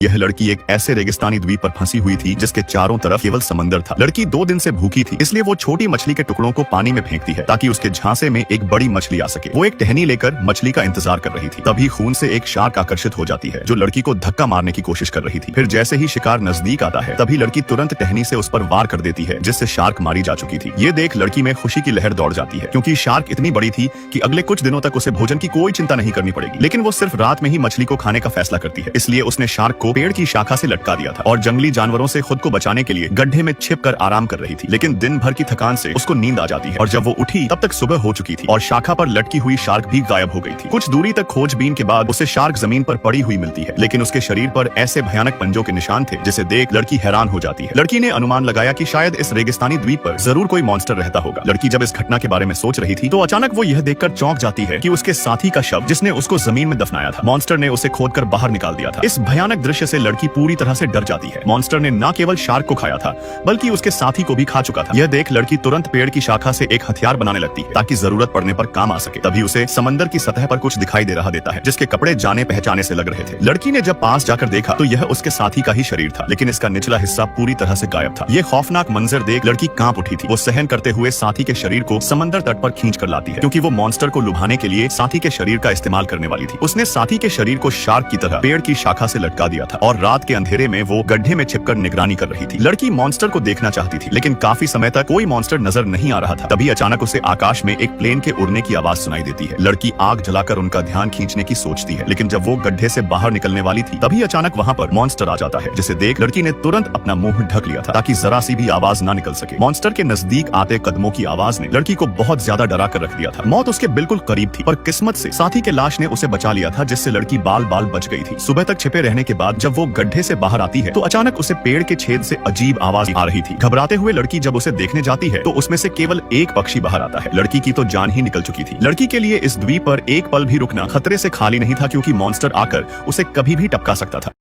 यह लड़की एक ऐसे रेगिस्तानी द्वीप पर फंसी हुई थी जिसके चारों तरफ केवल समंदर था। लड़की 2 दिन से भूखी थी, इसलिए वो छोटी मछली के टुकड़ों को पानी में फेंकती है ताकि उसके झांसे में एक बड़ी मछली आ सके। वो एक टहनी लेकर मछली का इंतजार कर रही थी। तभी खून से एक शार्क आकर्षित हो जाती है जो लड़की को धक्का मारने की कोशिश कर रही थी। फिर जैसे ही शिकार नजदीक आता है तभी लड़की तुरंत टहनी से उस पर वार कर देती है जिससे शार्क मारी जा चुकी थी। ये देख लड़की में खुशी की लहर दौड़ जाती है क्योंकि शार्क इतनी बड़ी थी कि अगले कुछ दिनों तक उसे भोजन की कोई चिंता नहीं करनी पड़ेगी। लेकिन वो सिर्फ रात में ही मछली को खाने का फैसला करती है, इसलिए उसने शार्क को पेड़ की शाखा से लटका दिया था और जंगली जानवरों से खुद को बचाने के लिए गड्ढे में छिपकर आराम कर रही थी। लेकिन दिन भर की थकान से उसको नींद आ जाती है और जब वो उठी तब तक सुबह हो चुकी थी और शाखा पर लटकी हुई शार्क भी गायब हो गई थी। कुछ दूरी तक खोजबीन के बाद उसे शार्क जमीन पर पड़ी हुई मिलती है, लेकिन उसके शरीर पर ऐसे भयानक पंजों के निशान थे जिसे देख लड़की हैरान हो जाती है। लड़की ने अनुमान लगाया कि शायद इस रेगिस्तानी द्वीप पर जरूर कोई मॉन्स्टर रहता होगा। लड़की जब इस घटना के बारे में सोच रही थी तो अचानक वो यह देखकर चौंक जाती है कि उसके साथी का शव जिसने उसको जमीन में दफनाया था, मॉन्स्टर ने उसे खोदकर बाहर निकाल दिया था। इस भयानक दृश्य से लड़की पूरी तरह से डर जाती है। मॉन्स्टर ने न केवल शार्क को खाया था बल्कि उसके साथी को भी खा चुका था। यह देख लड़की तुरंत पेड़ की शाखा से एक हथियार बनाने लगती है ताकि जरूरत पड़ने पर काम आ सके। तभी उसे समंदर की सतह पर कुछ दिखाई दे रहा देता है जिसके कपड़े जाने पहचाने से लग रहे थे। लड़की ने जब पास जाकर देखा तो यह उसके साथी का ही शरीर था, लेकिन इसका निचला हिस्सा पूरी तरह से गायब था। यह खौफनाक मंजर देख लड़की कांप उठी थी। वो सहन करते हुए साथी के शरीर को समंदर तट पर खींच कर लाती है क्योंकि वो मॉन्स्टर को लुभाने के लिए साथी के शरीर का इस्तेमाल करने वाली थी। उसने साथी के शरीर को शार्क की तरह पेड़ की शाखा से लटका दिया था और रात के अंधेरे में वो गड्ढे में छिपकर निगरानी कर रही थी। लड़की मॉन्स्टर को देखना चाहती थी लेकिन काफी समय तक कोई मॉन्स्टर नजर नहीं आ रहा था। तभी अचानक उसे आकाश में एक प्लेन के उड़ने की आवाज सुनाई देती है। लड़की आग जलाकर उनका ध्यान खींचने की सोचती है, लेकिन जब वो गड्ढे से बाहर निकलने वाली थी तभी अचानक वहाँ पर मॉन्स्टर आ जाता है जिसे देख लड़की ने तुरंत अपना मुंह ढक लिया था ताकि जरा सी भी आवाज ना निकल सके। मॉन्स्टर के नजदीक आते कदमों की आवाज ने लड़की को बहुत ज्यादा डरा कर रख दिया था। मौत उसके बिल्कुल करीब थी पर किस्मत से साथी के लाश ने उसे बचा लिया था जिससे लड़की बाल बाल बच गई थी। सुबह तक छिपे रहने के बाद जब वो गड्ढे से बाहर आती है तो अचानक उसे पेड़ के छेद से अजीब आवाज आ रही थी। घबराते हुए लड़की जब उसे देखने जाती है तो उसमें से केवल एक पक्षी बाहर आता है। लड़की की तो जान ही निकल चुकी थी। लड़की के लिए इस द्वीप पर एक पल भी रुकना खतरे से खाली नहीं था क्योंकि मॉन्स्टर आकर उसे कभी भी टपका सकता था।